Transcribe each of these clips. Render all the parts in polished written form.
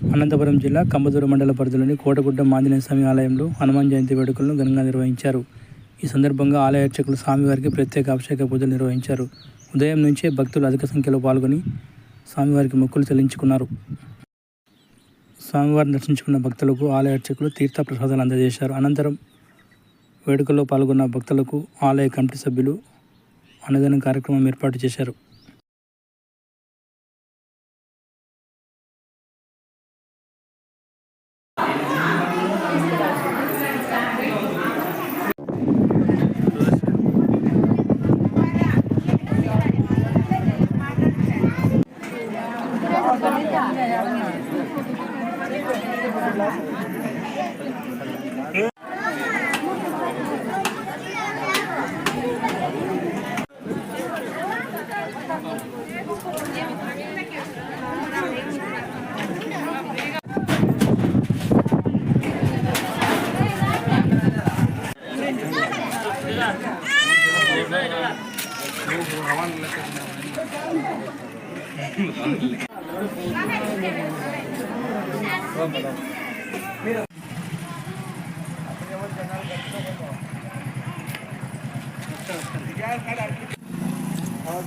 అనంతపురం జిల్లా కంబదూరు మండల పరిధిలోని కోటగుడ్డ ఆంజనేయ స్వామి ఆలయంలో హనుమాన్ జయంతి వేడుకలను ఘనంగా నిర్వహించారు. ఈ సందర్భంగా ఆలయ అర్చకులు స్వామివారికి ప్రత్యేక అభిషేక పూజలు నిర్వహించారు. ఉదయం నుంచే భక్తులు అధిక సంఖ్యలో పాల్గొని స్వామివారికి మొక్కులు చెల్లించుకున్నారు. స్వామివారిని దర్శించుకున్న భక్తులకు ఆలయ అర్చకులు తీర్థ ప్రసాదాలు అందజేశారు. అనంతరం వేడుకల్లో పాల్గొన్న భక్తులకు ఆలయ కమిటీ సభ్యులు అన్నదానం కార్యక్రమం ఏర్పాటు చేశారు.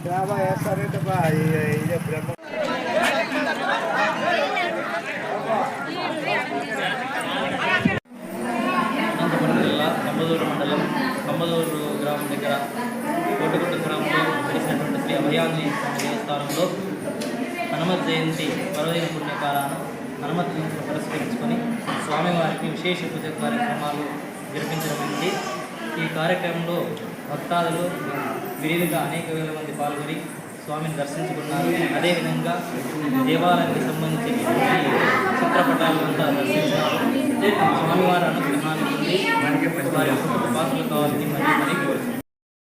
డ్రామా వేస్తారంటే ఇదే బ్రహ్మ అనంతపురం జిల్లా కంబదూరు మండలం కంబదూరు గ్రామం దగ్గర కోటగుట్ట గ్రామంలో వెలిసినటువంటి శ్రీ అభయాంజనేయ స్వామి దేవస్థానంలో హనుమత్ జయంతి పర్వదిన పుణ్యకాలాన హనుమత్ జయంతిని పురస్కరించుకొని స్వామివారికి విశేష పూజ కార్యక్రమాలు జరిపించడమైంది. ఈ కార్యక్రమంలో భక్తాదులు విరివిగా అనేక వేల మంది పాల్గొని స్వామిని దర్శించుకున్నారు. అదేవిధంగా దేవాలయానికి సంబంధించినటువంటి చిత్రపటాలు అంతా దర్శించారు. స్వామివారి అనుగ్రహాన్ని పొంది వారి పాత్రలు కావాలని మరీ కోరుతున్నారు.